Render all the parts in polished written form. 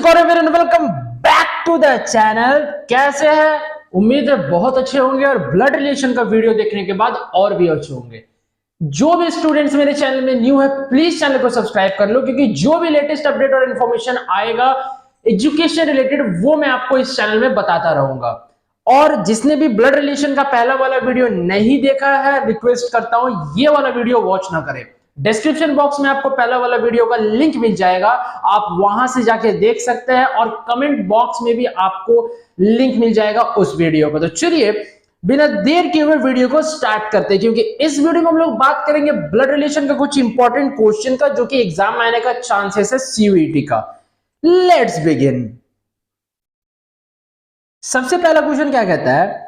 नमस्कार everyone, welcome back to the channel. कैसे हैं? उम्मीद है बहुत अच्छे होंगे और ब्लड रिलेशन का वीडियो देखने के बाद और भी अच्छे होंगे। जो भी स्टूडेंट्स मेरे चैनल में न्यू है प्लीज चैनल को सब्सक्राइब कर लो, क्योंकि जो भी लेटेस्ट अपडेट और इन्फॉर्मेशन आएगा एजुकेशन रिलेटेड वो मैं आपको इस चैनल में बताता रहूंगा। और जिसने भी ब्लड रिलेशन का पहला वाला वीडियो नहीं देखा है, रिक्वेस्ट करता हूं ये वाला वीडियो वॉच ना करें। डिस्क्रिप्शन बॉक्स में आपको पहला वाला वीडियो का लिंक मिल जाएगा, आप वहां से जाके देख सकते हैं और कमेंट बॉक्स में भी आपको लिंक मिल जाएगा उस वीडियो का। तो चलिए बिना देर किए हुए वीडियो को स्टार्ट करते हैं, क्योंकि इस वीडियो में हम लोग बात करेंगे ब्लड रिलेशन का कुछ इंपॉर्टेंट क्वेश्चन का, जो कि एग्जाम में आने का चांसेस है सीयूईटी का। Let's begin. सबसे पहला क्वेश्चन क्या कहता है?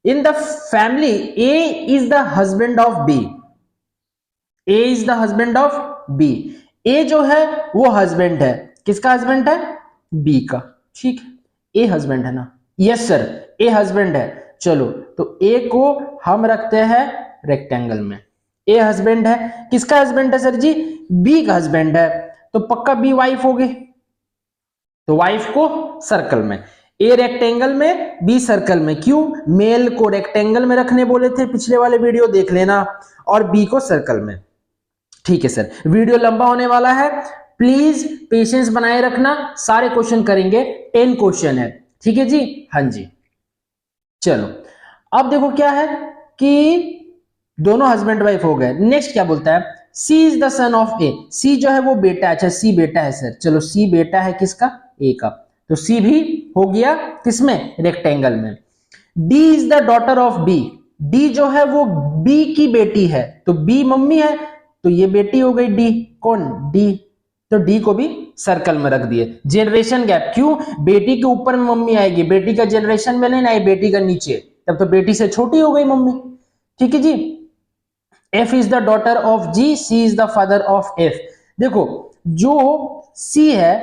In the family A is the husband of B. A is the husband of B. A जो है वो हस्बैंड है, किसका हस्बैंड है? बी का। ठीक है, ए हस्बैंड है ना? यस सर, ए हस्बैंड है। चलो तो ए को हम रखते हैं रेक्टेंगल में। ए हस्बैंड है, किसका हस्बैंड है सर जी? बी का हस्बैंड है, तो पक्का बी वाइफ होगी, तो वाइफ को सर्कल में। ए रेक्टेंगल में, बी सर्कल में। क्यों? मेल को रेक्टेंगल में रखने बोले थे, पिछले वाले वीडियो देख लेना, और बी को सर्कल में। ठीक है सर, वीडियो लंबा होने वाला है, प्लीज पेशेंस बनाए रखना। सारे क्वेश्चन करेंगे, 10 क्वेश्चन है। ठीक है जी? हाँ जी। चलो अब देखो क्या है कि दोनों हस्बैंड वाइफ हो गए। नेक्स्ट क्या बोलता है? C is the son of ए। सी जो है वो बेटा। अच्छा, सी बेटा है सर। चलो सी बेटा है किसका? ए का, तो सी भी हो गया किसमें? रेक्टेंगल में। D is the daughter of B. D जो है वो बी की बेटी है, तो बी मम्मी है, तो ये बेटी हो गई डी। कौन? डी। तो डी को भी सर्कल में रख दिए। जेनरेशन गैप, क्यों? बेटी के ऊपर में मम्मी आएगी, बेटी का जेनरेशन में लेना है, बेटी का नीचे, तब तो बेटी से छोटी हो गई मम्मी। ठीक है जी। F is the daughter of G, C is the father of F. देखो जो सी है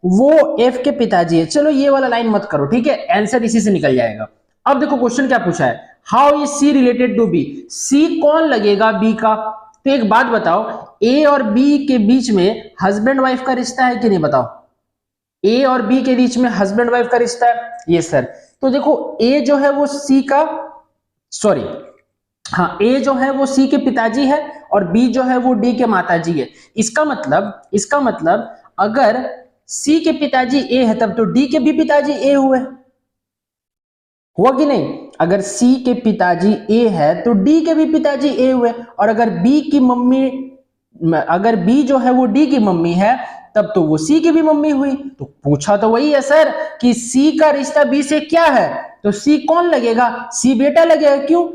वो एफ के पिताजी है। चलो ये वाला लाइन मत करो, ठीक है, आंसर इसी से निकल जाएगा। अब देखो क्वेश्चन क्या पूछा है? How is C related to B. C कौन लगेगा बी का? तो एक बात बताओ, ए और बी के बीच में हस्बैंड वाइफ का रिश्ता है कि नहीं? बताओ। ए और बी के बीच में हस्बैंड वाइफ का रिश्ता है? Yes sir. तो देखो ए जो है वो सी का, सॉरी हाँ, ए जो है वो सी के पिताजी है और बी जो है वो डी के माताजी है। इसका मतलब अगर सी के पिताजी ए है तब तो डी के भी पिताजी ए हुए, हुआ कि नहीं? अगर सी के पिताजी ए है तो डी के भी पिताजी ए हुए, और अगर बी जो है वो डी की मम्मी है तब तो वो सी की भी मम्मी हुई। तो पूछा तो वही है सर कि सी का रिश्ता बी से क्या है, तो सी कौन लगेगा? सी बेटा लगेगा। क्यों?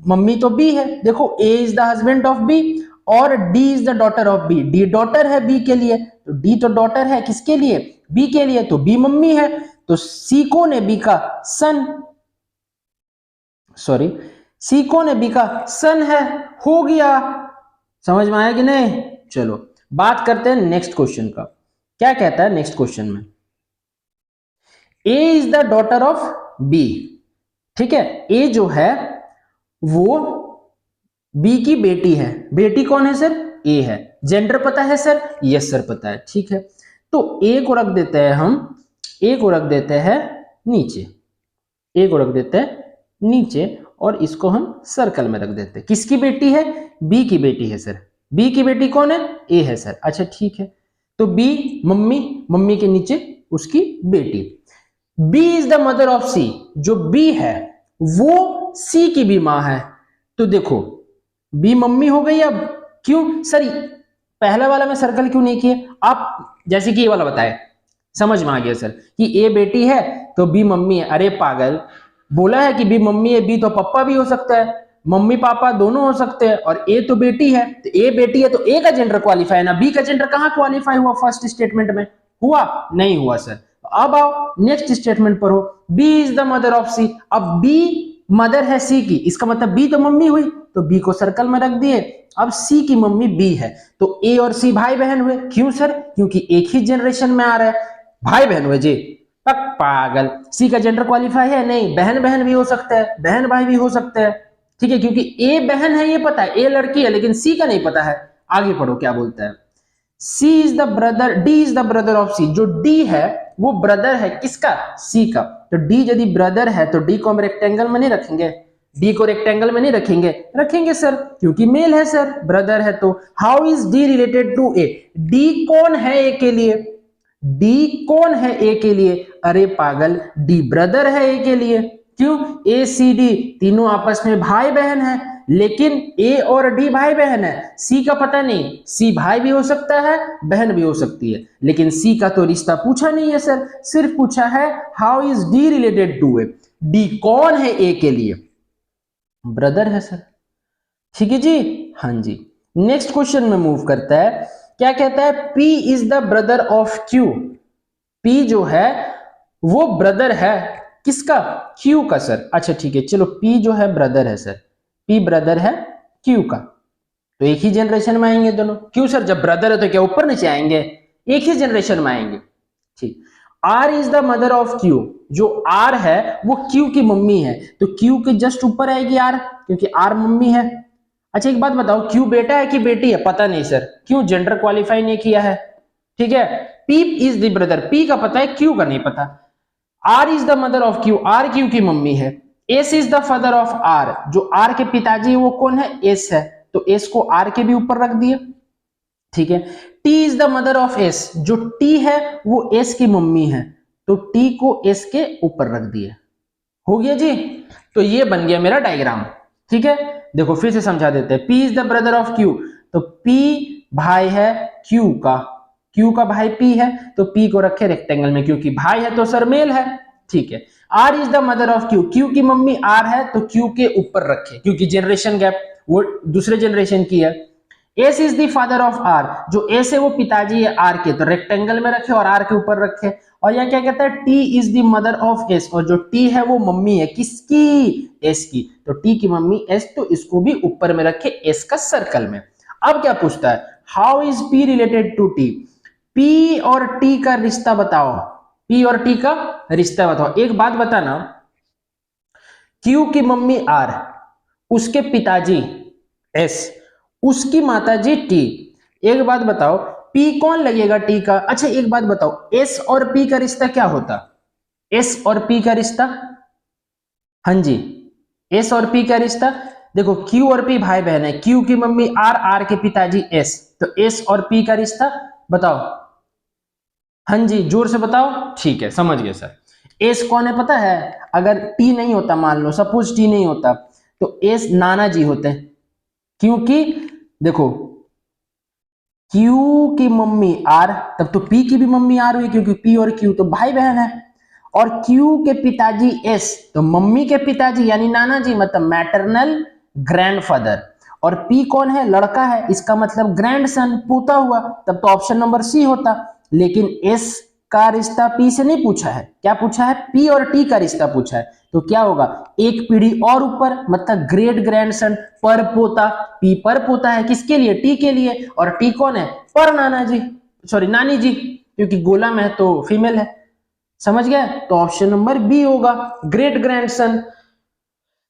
मम्मी तो बी है। देखो A is the husband of B और D is the daughter of B. D daughter है बी के लिए, तो डी तो डॉटर है किसके लिए? बी के लिए, तो बी मम्मी है, तो सी कौन है? बी का सन। सॉरी, सी कौन है? बी का सन है। हो गया, समझ में आया कि नहीं? चलो बात करते हैं नेक्स्ट क्वेश्चन का। क्या कहता है नेक्स्ट क्वेश्चन में? A is the daughter of B. ठीक है, ए जो है वो बी की बेटी है। बेटी कौन है सर? ए है। जेंडर पता है सर? यस सर पता है। ठीक है, तो ए को रख देते हैं हम, ए को रख देते हैं नीचे, ए को रख देते हैं नीचे, और इसको हम सर्कल में रख देते हैं। किसकी बेटी है? बी की बेटी है सर। बी की बेटी कौन है? ए है सर। अच्छा ठीक है, तो बी मम्मी, मम्मी के नीचे उसकी बेटी। B is the mother of C. जो बी है वो सी की भी मां है, तो देखो बी मम्मी हो गई। अब क्यों सर पहला वाला में सर्कल क्यों नहीं किए? आप जैसे कि ये वाला बताए, समझ में आ गया सर कि ए बेटी है तो बी मम्मी है। अरे पागल, बोला है कि बी मम्मी है, बी तो पप्पा भी हो सकता है, मम्मी पापा दोनों हो सकते हैं, और ए तो बेटी है, तो ए बेटी है तो ए का जेंडर क्वालिफाई है ना, बी का जेंडर कहां क्वालिफाई हुआ? फर्स्ट स्टेटमेंट में हुआ? नहीं हुआ सर। अब आओ नेक्स्ट स्टेटमेंट पर हो, B is the mother of C. अब बी मदर है सी की, इसका मतलब बी तो मम्मी हुई, तो बी को सर्कल में रख दिए। अब सी की मम्मी बी है, तो ए और सी भाई बहन हुए। क्यों सर? क्योंकि एक ही जनरेशन में आ रहा है, भाई बहन हुए जी। पागल, सी का जेंडर क्वालिफाई है? नहीं, बहन बहन भी हो सकता है, बहन भाई भी हो सकता है। ठीक है, क्योंकि ए बहन है ये पता है, ए लड़की है, लेकिन सी का नहीं पता है। आगे पढ़ो क्या बोलता है? C is the brother, D is the brother of C. जो डी है वो ब्रदर है किसका, सी का। तो डी यदि ब्रदर है तो डी को हम रेक्टेंगल में नहीं रखेंगे, डी को रेक्टेंगल में नहीं रखेंगे, रखेंगे सर, क्योंकि मेल है सर, ब्रदर है। तो how is D related to A, D कौन है ए के लिए, डी कौन है ए के लिए, अरे पागल, डी ब्रदर है ए के लिए। क्यों, ए सी डी तीनों आपस में भाई बहन है, लेकिन ए और डी भाई बहन है, सी का पता नहीं, सी भाई भी हो सकता है बहन भी हो सकती है, लेकिन सी का तो रिश्ता पूछा नहीं है सर, सिर्फ पूछा है how is D related to A, D कौन है ए के लिए, ब्रदर है सर। ठीक है जी, हाँ जी। नेक्स्ट क्वेश्चन में मूव करता है, क्या कहता है, P is the brother of Q, P जो है वो ब्रदर है किसका, Q का सर। अच्छा ठीक है, चलो P जो है ब्रदर है सर, P ब्रदर है Q का, तो एक ही जनरेशन में आएंगे दोनों। क्यों सर, जब ब्रदर है तो क्या ऊपर नीचे आएंगे, एक ही जनरेशन में आएंगे। ठीक, R is the mother of Q, जो R है वो Q की मम्मी है, तो Q के जस्ट ऊपर आएगी R, क्योंकि R मम्मी है। अच्छा एक बात बताओ, Q बेटा है कि बेटी है, पता नहीं सर, क्यों जेंडर क्वालिफाई नहीं किया है। ठीक है, P is the brother, P का पता है, Q का नहीं पता। R is the mother of Q, R Q की मम्मी है। S is the father of R, जो R के पिताजी वो कौन है, S है, तो S को R के भी ऊपर रख दिए। ठीक है, T is the mother of S, जो T है वो S की मम्मी है, तो T को S के ऊपर रख दिए। हो गया जी, तो ये बन गया मेरा डायग्राम। ठीक है, देखो फिर से समझा देते हैं, P is the brother of Q, तो P भाई है Q का, Q का भाई P है, तो P को रखे रेक्टेंगल में, क्योंकि भाई है तो सर मेल है। ठीक है, R is the mother of Q, Q की मम्मी R है, तो Q के ऊपर रखे, क्योंकि जनरेशन गैप वो दूसरे जनरेशन की है। S is the father of R, जो S है वो पिताजी है R के, तो रेक्टेंगल में रखे और R के ऊपर रखे। और यह क्या कहता है, T is the mother of S, और जो T है वो मम्मी है किसकी, S की, तो T की मम्मी S, तो इसको भी ऊपर में रखे S का सर्कल में। अब क्या पूछता है, how is P related to T, P और T का रिश्ता बताओ, P और T का रिश्ता बताओ। एक बात बताना, Q की मम्मी R, उसके पिताजी S, उसकी माताजी T, एक बात बताओ P कौन लगेगा T का। अच्छा एक बात बताओ, S और P का रिश्ता क्या होता, S और P का रिश्ता, हाँ जी, S और P का रिश्ता, देखो Q और P भाई बहन है, Q की मम्मी R, R के पिताजी S, तो S और P का रिश्ता बताओ, हाँ जी जोर से बताओ। ठीक है, समझ गए सर। S कौन है पता है, अगर T नहीं होता, मान लो सपोज T नहीं होता, तो S नाना जी होते हैं, क्योंकि देखो Q की मम्मी R, तब तो P की भी मम्मी R हुई, क्योंकि P और Q तो भाई बहन है, और Q के पिताजी S, तो मम्मी के पिताजी यानी नाना जी, मतलब मैटरनल ग्रैंडफादर, और P कौन है, लड़का है, इसका मतलब ग्रैंडसन, पोता हुआ, तब तो ऑप्शन नंबर सी होता। लेकिन S का रिश्ता P से नहीं पूछा है, क्या पूछा है, P और T का रिश्ता पूछा है, तो क्या होगा, एक पीढ़ी और ऊपर, मतलब ग्रेट ग्रैंडसन, पर पोता, P पर पोता है किसके लिए, T के लिए, और T कौन है, पर नाना जी, सॉरी नानी जी, क्योंकि गोलम है तो फीमेल है। समझ गए, तो ऑप्शन नंबर बी होगा, ग्रेट ग्रैंडसन।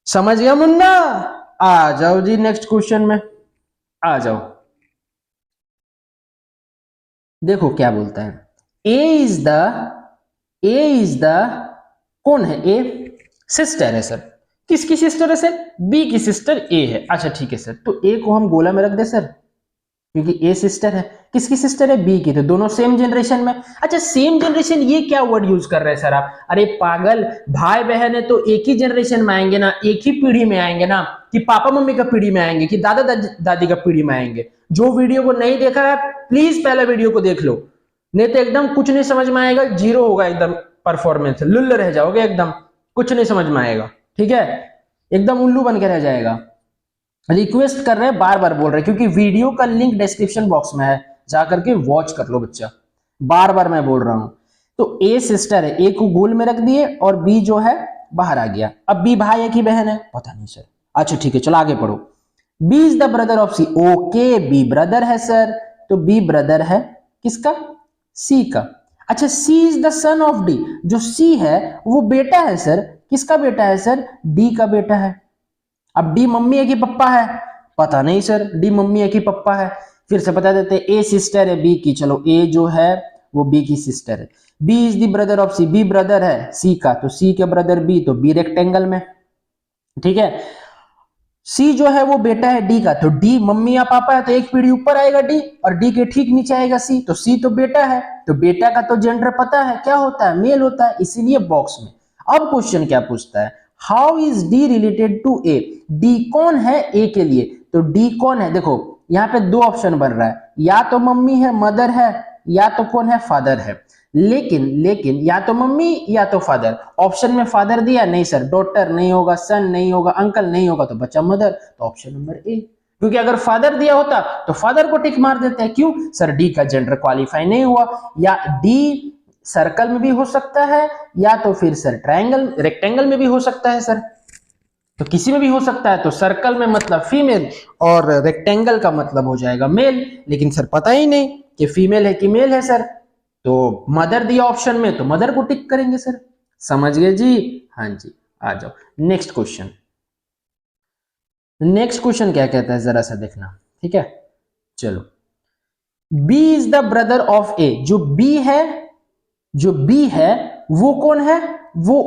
समझ गया मुन्ना, आ जाओ जी नेक्स्ट क्वेश्चन में, आ जाओ। देखो क्या बोलता है, ए इज द कौन है, ए सिस्टर है सर, किसकी सिस्टर है सर, बी की सिस्टर ए है। अच्छा ठीक है सर, तो ए को हम गोला में रख दे सर, क्योंकि ए सिस्टर है, किसकी सिस्टर है, बी की, तो दोनों सेम जनरेशन में। अच्छा सेम जनरेशन, ये क्या वर्ड यूज कर रहे हैं सर आप, अरे पागल, भाई बहन है तो एक ही जनरेशन में आएंगे ना, एक ही पीढ़ी में आएंगे ना, कि पापा मम्मी का पीढ़ी में आएंगे, कि दादा दादी का पीढ़ी में आएंगे। जो वीडियो को नहीं देखा है प्लीज पहले वीडियो को देख लो, नहीं तो एकदम कुछ नहीं समझ में आएगा, जीरो होगा एकदम परफॉर्मेंस, लुल्ल रह जाओगे एकदम, कुछ नहीं समझ में आएगा। ठीक है, एकदम उल्लू बन के रह जाएगा। रिक्वेस्ट कर रहे हैं, बार बार बोल रहे हैं, क्योंकि वीडियो का लिंक डिस्क्रिप्शन बॉक्स में है, जाकर के वॉच कर लो बच्चा, बार बार मैं बोल रहा हूं। तो ए सिस्टर है, ए को गोल में रख दिए और बी जो है बाहर आ गया। अब बी भाई है कि बहन है, पता नहीं सर। अच्छा ठीक है, चलो आगे पढ़ो। B is the brother of C, okay B brother है सर, तो बी ब्रदर है किसका, सी का। अच्छा C is the son of D, जो सी है वो बेटा है सर, किसका बेटा है सर, डी का बेटा है। अब डी मम्मी है कि पप्पा है, पता नहीं सर, डी मम्मी है कि पप्पा है, फिर से बता देते हैं। ए सिस्टर है बी की, चलो ए जो है वो बी की सिस्टर है। B is the brother of C, B brother है सी का, तो सी के ब्रदर बी, तो बी रेक्टेंगल में, ठीक है। सी जो है वो बेटा है डी का, तो डी मम्मी या पापा है तो एक पीढ़ी ऊपर आएगा डी, और डी के ठीक नीचे आएगा सी, तो सी तो बेटा है, तो बेटा का तो जेंडर पता है क्या होता है, मेल होता है, इसीलिए बॉक्स में। अब क्वेश्चन क्या पूछता है, how is D related to A, D कौन है ए के लिए, तो डी कौन है, देखो यहाँ पे दो ऑप्शन बन रहा है, या तो मम्मी है मदर है, या तो कौन है फादर है, लेकिन या तो मम्मी या तो फादर, ऑप्शन में फादर दिया नहीं सर, डॉटर नहीं होगा, सन नहीं होगा, अंकल नहीं होगा, तो बच्चा मदर, तो ऑप्शन नंबर ए, क्योंकि अगर फादर दिया होता तो फादर को टिक मार देते हैं, क्यों सर डी का जेंडर क्वालिफाई नहीं हुआ, या डी सर्कल में भी हो सकता है, या तो फिर सर ट्रायंगल रेक्टेंगल में भी हो सकता है सर, तो किसी में भी हो सकता है, तो सर्कल में मतलब फीमेल और रेक्टेंगल का मतलब हो जाएगा मेल, लेकिन सर पता ही नहीं कि फीमेल है कि मेल है सर, तो मदर दिया ऑप्शन में तो मदर को टिक करेंगे सर, समझ गए जी, हाँ जी। आ जाओ नेक्स्ट क्वेश्चन, नेक्स्ट क्वेश्चन क्या कहता है जरा सा देखना, ठीक है। चलो, B is the brother of A, जो बी है, जो बी है वो कौन है, वो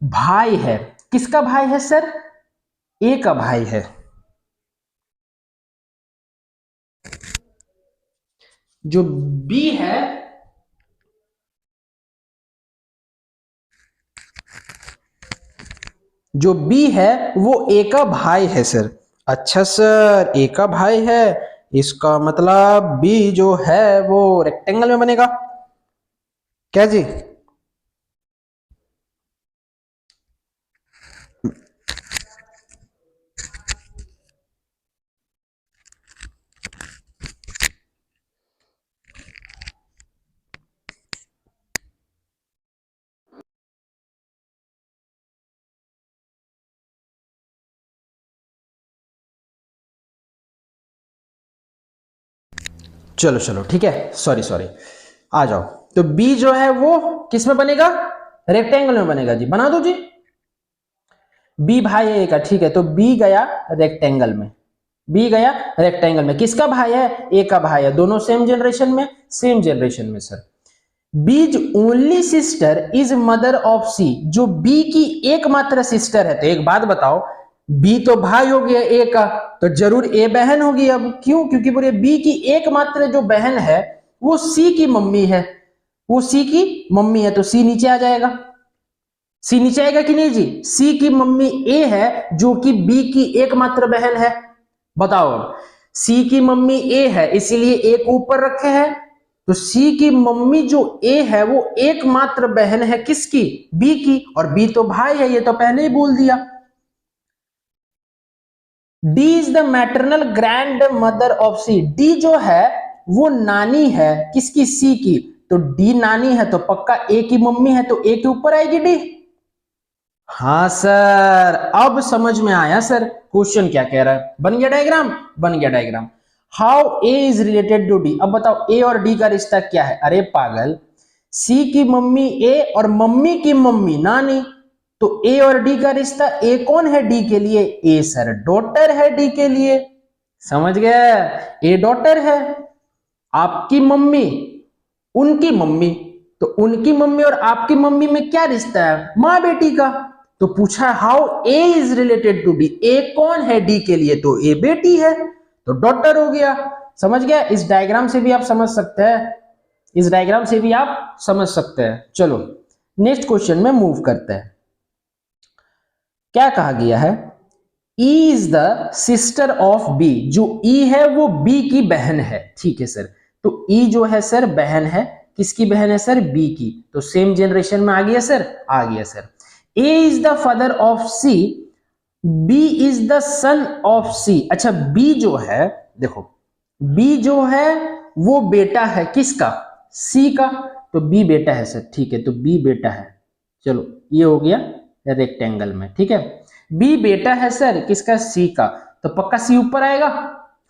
भाई है, किसका भाई है सर, ए का भाई है, जो बी है जो बी है वो ए का भाई है सर। अच्छा सर ए का भाई है, इसका मतलब बी जो है वो रेक्टेंगल में बनेगा क्या जी, चलो चलो ठीक है, सॉरी सॉरी, आ जाओ। तो बी जो है वो किस में बनेगा, रेक्टेंगल में बनेगा जी, बना दो जी, बी भाई है ए का, ठीक है, तो बी गया रेक्टेंगल में, बी गया रेक्टेंगल में, किसका भाई है, ए का भाई है, दोनों सेम जनरेशन में, सेम जनरेशन में sir. B's only sister is mother of C, जो बी की एकमात्र सिस्टर है, तो एक बात बताओ, बी तो भाई हो गया ए का, तो जरूर ए बहन होगी, अब क्यों, क्योंकि बोले बी की एकमात्र जो बहन है वो सी की मम्मी है, वो सी की मम्मी है, तो सी नीचे आ जाएगा, सी नीचे आएगा कि नहीं जी, सी की मम्मी ए है जो कि बी की एकमात्र बहन है, बताओ अब, सी की मम्मी ए है इसीलिए एक ऊपर रखे हैं, तो सी की मम्मी जो ए है वो एकमात्र बहन है किसकी, बी की, और बी तो भाई है, ये तो पहले ही बोल दिया। D is the maternal grandmother of C, D जो है वो नानी है किसकी, सी की, तो डी नानी है तो पक्का ए की मम्मी है, तो ए के ऊपर आएगी डी। हाँ सर अब समझ में आया सर, क्वेश्चन क्या कह रहा है, बन गया डायग्राम, बन गया diagram. How A is related to D, अब बताओ ए और डी का रिश्ता क्या है, अरे पागल, सी की मम्मी ए और मम्मी की मम्मी नानी, तो ए और डी का रिश्ता, ए कौन है डी के लिए, ए सर डॉटर है डी के लिए, समझ गया, ए डॉटर है, आपकी मम्मी उनकी मम्मी, तो उनकी मम्मी और आपकी मम्मी में क्या रिश्ता है, माँ बेटी का, तो पूछा how A is related to D, A कौन है डी के लिए, तो ए बेटी है, तो डॉटर हो गया, समझ गया, इस डायग्राम से भी आप समझ सकते हैं, इस डायग्राम से भी आप समझ सकते हैं। चलो नेक्स्ट क्वेश्चन में मूव करते हैं, क्या कहा गया है, E is the sister of B, जो E है वो B की बहन है, ठीक है सर, तो E जो है सर बहन है, किसकी बहन है सर, B की, तो सेम जनरेशन में आ गया सर, आ गया sir. A is the father of C, B is the son of C, अच्छा B जो है, देखो B जो है वो बेटा है किसका, C का, तो B बेटा है सर, ठीक है, तो B बेटा है, चलो ये हो गया रेक्टेंगल में, ठीक है, बी बेटा है सर किसका, सी का, तो पक्का सी ऊपर आएगा,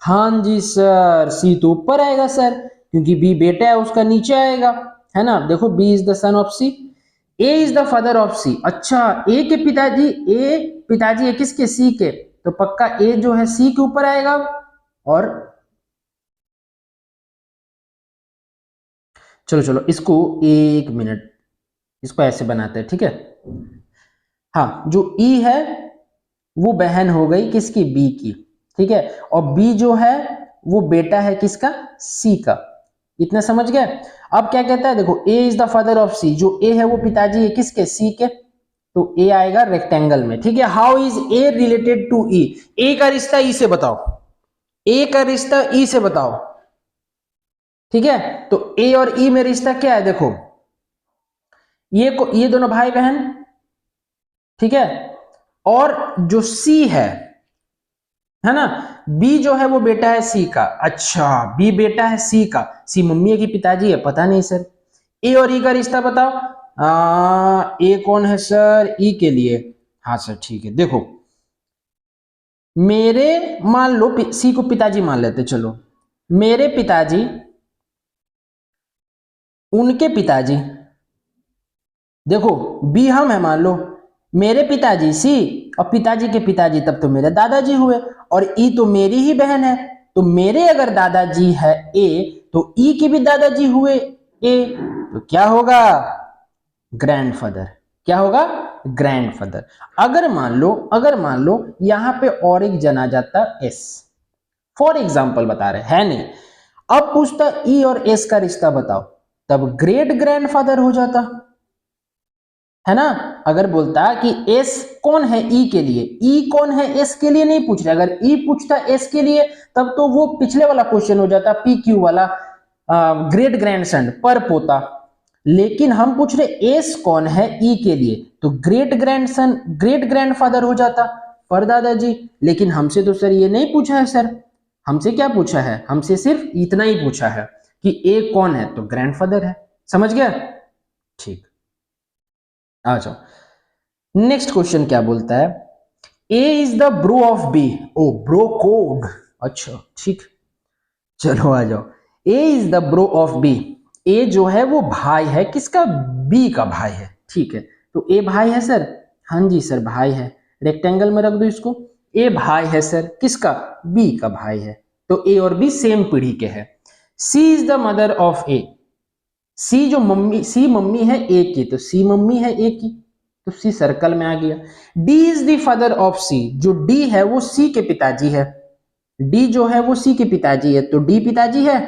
हाँ जी सर सी तो ऊपर आएगा सर, क्योंकि बी बेटा है उसका नीचे आएगा, है ना, देखो B is the son of C, A is the father of C, अच्छा ए के पिताजी, ए पिताजी है किसके, सी के, तो पक्का ए जो है सी के ऊपर आएगा, और चलो चलो इसको 1 मिनट, इसको ऐसे बनाते हैं, ठीक है। हाँ, जो ई है वो बहन हो गई किसकी, बी की, ठीक है। और बी जो है वो बेटा है किसका, सी का। इतना समझ गए। अब क्या कहता है, देखो A is the father of C, जो ए है वो पिताजी है किसके, सी के, तो ए आएगा रेक्टेंगल में, ठीक है। How is A related to E, A का रिश्ता ई से बताओ, ए का रिश्ता ई से बताओ, ठीक है। तो ए और ई में रिश्ता क्या है, देखो ये दोनों भाई बहन, ठीक है। और जो सी है ना, बी जो है वो बेटा है सी का। अच्छा, बी बेटा है सी का, सी मम्मी की पिताजी है, पता नहीं सर। ए और ई का रिश्ता बताओ। ए कौन है सर, ई के लिए, हाँ सर ठीक है। देखो मेरे, मान लो सी को पिताजी मान लेते, चलो मेरे पिताजी, उनके पिताजी, देखो बी हम है मान लो, मेरे पिताजी सी और पिताजी के पिताजी तब तो मेरे दादाजी हुए, और ई तो मेरी ही बहन है, तो मेरे अगर दादाजी है ए तो ई के भी दादाजी हुए ए, तो क्या होगा, ग्रैंडफादर। क्या होगा, ग्रैंडफादर। अगर मान लो यहां पे और एक जना जाता एस, फॉर एग्जाम्पल बता रहे है नहीं, अब पूछता ई और एस का रिश्ता बताओ, तब ग्रेट ग्रैंडफादर हो जाता, है ना। अगर बोलता कि एस कौन है ई के लिए, ई कौन है एस के लिए नहीं पूछ रहा, अगर ई पूछता एस के लिए तब तो वो पिछले वाला क्वेश्चन हो जाता, पी क्यू वाला, ग्रेट ग्रैंडसन पर पोता। लेकिन हम पूछ रहे एस कौन है ई के लिए, तो ग्रेट ग्रैंडसन, ग्रेट ग्रैंडफादर हो जाता, पर दादाजी। लेकिन हमसे तो सर ये नहीं पूछा है सर, हमसे क्या पूछा है, हमसे सिर्फ इतना ही पूछा है कि ए कौन है, तो ग्रैंडफादर है। समझ गया, ठीक। आ जाओ नेक्स्ट क्वेश्चन क्या बोलता है, A is the bro of B, oh bro code, अच्छा ठीक। चलो आ जाओ, A is the bro of B, A जो है वो भाई है किसका, बी का भाई है, ठीक है। तो ए भाई है सर, हाँ जी सर भाई है, रेक्टेंगल में रख दो इसको, ए भाई है सर किसका, बी का भाई है, तो ए और बी सेम पीढ़ी के हैं। सी इज द मदर ऑफ ए, सी जो मम्मी, सी मम्मी है ए की, तो सी मम्मी है ए की, तो सी सर्कल में आ गया। D is the father of C, जो डी है वो सी के पिताजी है, डी जो है वो सी के पिताजी है, तो डी पिताजी है,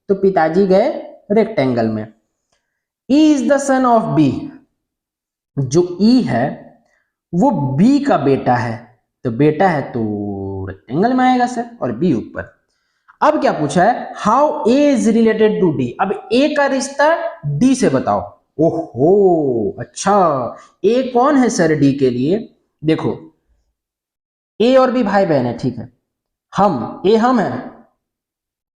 तो पिताजी गए रेक्टेंगल में। E is the son of B, जो ई है वो बी का बेटा है, तो बेटा है तो रेक्टेंगल में आएगा सर, और बी ऊपर। अब क्या पूछा है, how A is related to D, अब ए का रिश्ता डी से बताओ। ओहो अच्छा, ए कौन है सर डी के लिए, देखो ए और बी भाई बहन है, ठीक है। हम, ए हम है,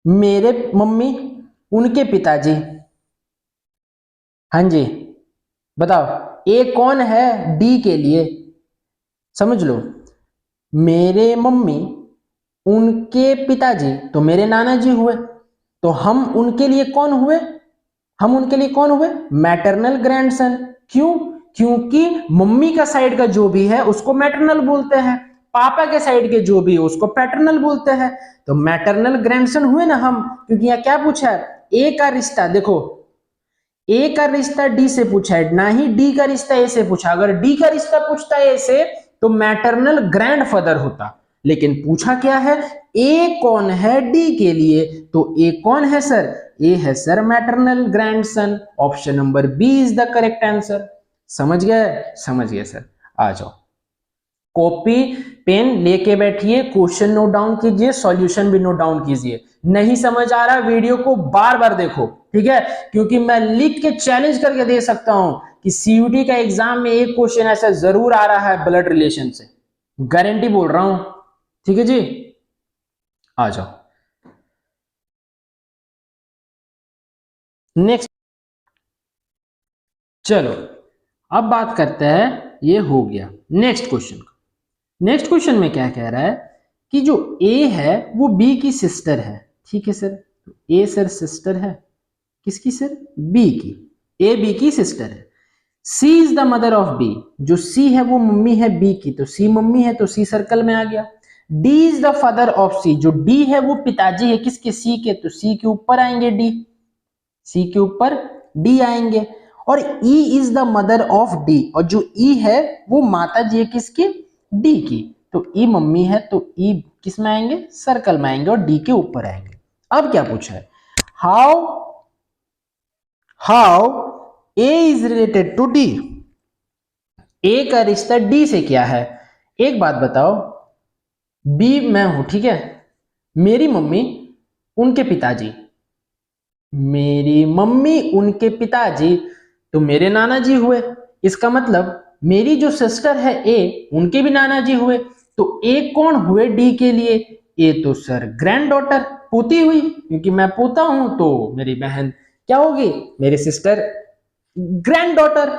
मेरे मम्मी, उनके पिताजी, हाँ जी बताओ ए कौन है डी के लिए, समझ लो मेरे मम्मी, उनके पिताजी तो मेरे नाना जी हुए, तो हम उनके लिए कौन हुए, हम उनके लिए कौन हुए, मैटरनल ग्रैंडसन। क्यों, क्योंकि मम्मी का साइड का जो भी है उसको मैटरनल बोलते हैं, पापा के साइड के जो भी है उसको पैटर्नल बोलते हैं, तो मैटरनल ग्रैंडसन हुए ना हम। क्योंकि यहां क्या पूछा है, ए का रिश्ता, देखो ए का रिश्ता डी से पूछा है, ना ही डी का रिश्ता ए से पूछा। अगर डी का रिश्ता पूछता है ए से तो मैटरनल ग्रैंडफादर होता, लेकिन पूछा क्या है, ए कौन है डी के लिए, तो ए कौन है सर, ए है sir maternal grandson. Option number B is the correct answer. समझ गए, समझ गए सर। आ जाओ, कॉपी पेन लेके बैठिए, क्वेश्चन नोट डाउन कीजिए, सॉल्यूशन भी नोट डाउन कीजिए। नहीं समझ आ रहा वीडियो को बार बार देखो, ठीक है, क्योंकि मैं लिख के चैलेंज करके दे सकता हूं कि सीयूटी का एग्जाम में एक क्वेश्चन ऐसा जरूर आ रहा है ब्लड रिलेशन से, गारंटी बोल रहा हूं, ठीक है जी। आ जाओ नेक्स्ट, चलो अब बात करते हैं, ये हो गया नेक्स्ट क्वेश्चन। नेक्स्ट क्वेश्चन में क्या कह रहा है कि जो ए है वो बी की सिस्टर है, ठीक है सर। ए सर सिस्टर है किसकी सर, बी की, ए बी की सिस्टर है। C is the mother of B, जो सी है वो मम्मी है बी की, तो सी मम्मी है, तो सी सर्कल में आ गया। D is the father of C, जो डी है वो पिताजी है किसके, सी के, तो सी के ऊपर आएंगे डी। सी के ऊपर डी आएंगे, और ई is the mother of D, और जो ई है वो माता जी है किसकी, डी की, तो ई मम्मी है तो ई किस में आएंगे, सर्कल में आएंगे और डी के ऊपर आएंगे। अब क्या पूछा है, how A is related to D, A का रिश्ता डी से क्या है। एक बात बताओ, बी मैं हूं, ठीक है, मेरी मम्मी उनके पिताजी, मेरी मम्मी उनके पिताजी, तो मेरे नाना जी हुए, इसका मतलब मेरी जो सिस्टर है ए, उनके भी नाना जी हुए, तो ए कौन हुए डी के लिए, ए तो सर ग्रैंड डॉटर, पोती हुई, क्योंकि मैं पोता हूं तो मेरी बहन क्या होगी, मेरी सिस्टर ग्रैंड डॉटर।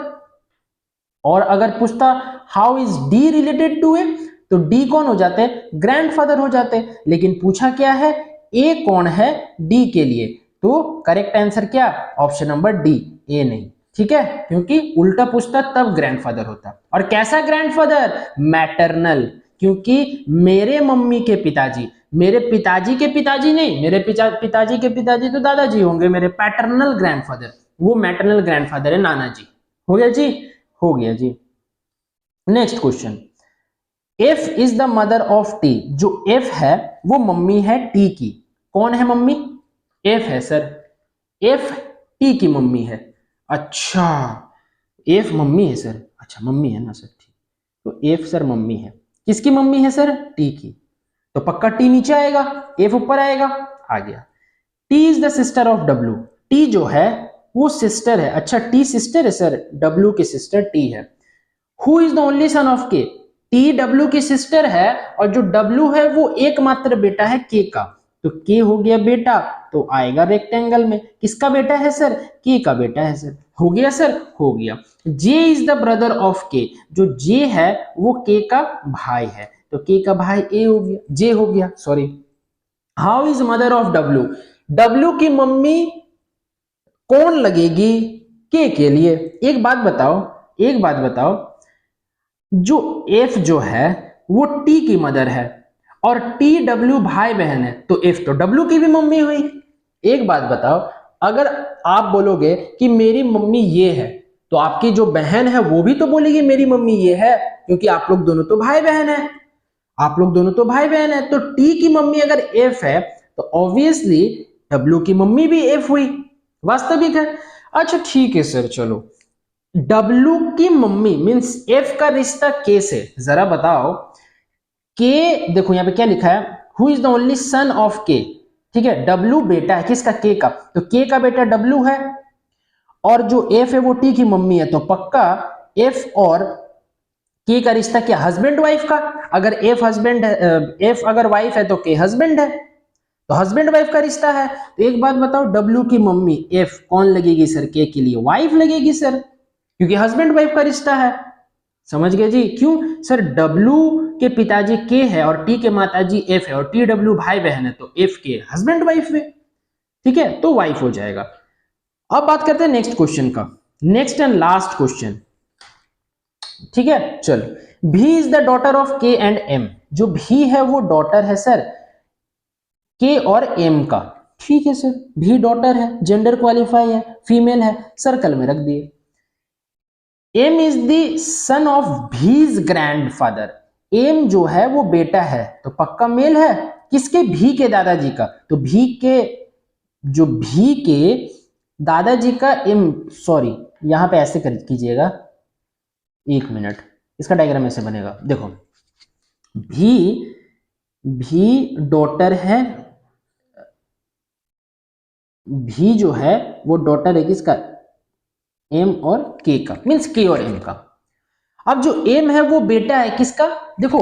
और अगर पूछता how is D related to A, तो डी कौन हो जाते, ग्रैंडफादर हो जाते, लेकिन पूछा क्या है, ए कौन है डी के लिए, तो करेक्ट आंसर क्या, ऑप्शन नंबर डी, ए नहीं, ठीक है, क्योंकि उल्टा पूछता तब ग्रैंडफादर होता, और कैसा ग्रैंडफादर, मैटरनल, क्योंकि मेरे मम्मी के पिताजी, मेरे पिताजी के पिताजी नहीं, मेरे पिताजी के पिताजी तो दादाजी होंगे, मेरे पैटर्नल ग्रैंडफादर, वो मैटरनल ग्रैंडफादर है नाना जी। हो गया जी, हो गया जी। Next question, F is the mother of T, जो एफ है वो मम्मी है टी की, कौन है मम्मी, एफ है सर, एफ टी की मम्मी है। अच्छा, एफ मम्मी है सर, अच्छा मम्मी है ना सर, ठीक, तो एफ सर मम्मी है, किसकी मम्मी है सर, टी की, तो पक्का टी नीचे आएगा, एफ ऊपर आएगा, आ गया। T is the sister of W, T जो है वो सिस्टर है, अच्छा टी सिस्टर है सर, डब्ल्यू की सिस्टर टी है। Who is the only son of के, टी डब्ल्यू की सिस्टर है, और जो डब्ल्यू है वो एकमात्र बेटा है के का, तो के हो गया बेटा, तो आएगा रेक्टेंगल में, किसका बेटा है सर, के का बेटा है सर। हो गया सर, हो गया। जे इज द ब्रदर ऑफ के, जो जे है वो के का भाई है, तो के का भाई ए हो गया, जे हो गया, sorry. How is mother of W, W की मम्मी कौन लगेगी, के लिए। एक बात बताओ, एक बात बताओ, जो एफ जो है वो टी की मदर है, और टी डब्ल्यू भाई बहन है, तो एफ तो डब्ल्यू की भी मम्मी हुई। एक बात बताओ, अगर आप बोलोगे कि मेरी मम्मी ये है, तो आपकी जो बहन है वो भी तो बोलेगी मेरी मम्मी ये है, क्योंकि आप लोग दोनों तो भाई बहन है, आप लोग दोनों तो भाई बहन है, तो टी की मम्मी अगर एफ है तो ऑब्वियसली डब्ल्यू की मम्मी भी एफ हुई, वास्तविक है। अच्छा ठीक है सर, चलो डब्ल्यू की मम्मी मींस एफ का रिश्ता के से, जरा बताओ, के देखो यहां पे क्या लिखा है, who is the only son of के, ठीक है, डब्ल्यू बेटा है किसका, के का, तो के का बेटा डब्ल्यू है, और जो एफ है वो टी की मम्मी है, तो पक्का एफ और के का रिश्ता क्या, हस्बैंड वाइफ का, अगर एफ हस्बैंड, एफ अगर वाइफ है तो के हस्बैंड है, तो हस्बैंड वाइफ का रिश्ता है। तो एक बात बताओ, डब्ल्यू की मम्मी एफ कौन लगेगी सर, के लिए वाइफ लगेगी सर, क्योंकि हस्बैंड वाइफ का रिश्ता है, समझ गए जी। क्यों सर, डब्ल्यू के पिताजी के है और टी के माताजी एफ है, और टी डब्ल्यू भाई बहन है, तो एफ के हस्बैंड वाइफ है, ठीक है, तो वाइफ हो जाएगा। अब बात करते हैं नेक्स्ट क्वेश्चन का, नेक्स्ट एंड लास्ट क्वेश्चन, ठीक है, चलो। भी इज द डॉटर ऑफ के एंड एम, जो भी है वो डॉटर है सर के और एम का, ठीक है सर, भी डॉटर है, जेंडर क्वालिफाई है, फीमेल है, सर्कल में रख दिए। M is the son of B's grandfather, M जो है वो बेटा है, तो पक्का मेल है, किसके, भी के दादाजी का, तो भी के, जो भी के दादाजी का एम, सॉरी यहां पे ऐसे कर कीजिएगा, एक मिनट, इसका डायग्राम ऐसे बनेगा, देखो भी डॉटर है, भी जो है वो डॉटर है किसका, एम और के का, मींस के और एम का। अब जो एम है वो बेटा है किसका, देखो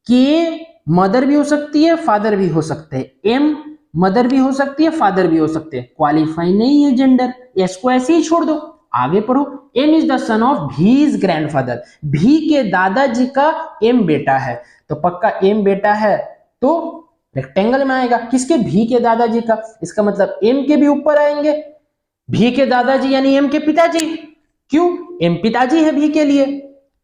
के मदर भी हो सकती है, फादर भी हो सकते हैं, एम मदर भी हो सकती है, फादर भी हो सकते हैं, क्वालिफाई नहीं है जेंडर, इसको ऐसे ही छोड़ दो, आगे पढ़ो। M is the son of B's grandfather, B के दादाजी का एम बेटा है, तो पक्का एम बेटा है तो रेक्टेंगल में आएगा, किसके, भी के दादाजी का, इसका मतलब एम के भी ऊपर आएंगे, भी के दादाजी यानी एम के पिताजी, क्यों, एम पिताजी है भी के लिए,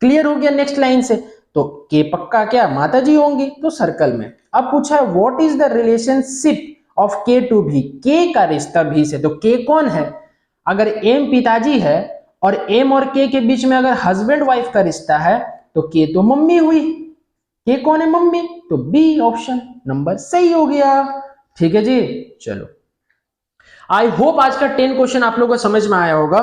क्लियर हो गया नेक्स्ट लाइन से, तो के पक्का क्या माताजी होंगी, तो सर्कल में। अब पूछा है what is the relationship of के टू भी, के का रिश्ता भी से, तो के कौन है? अगर एम पिताजी है और एम और के बीच में अगर हस्बैंड वाइफ का रिश्ता है तो के तो मम्मी हुई, के कौन है? मम्मी, तो बी ऑप्शन नंबर सही हो गया। ठीक है जी, चलो आई होप आज का 10 क्वेश्चन आप लोगों को समझ में आया होगा।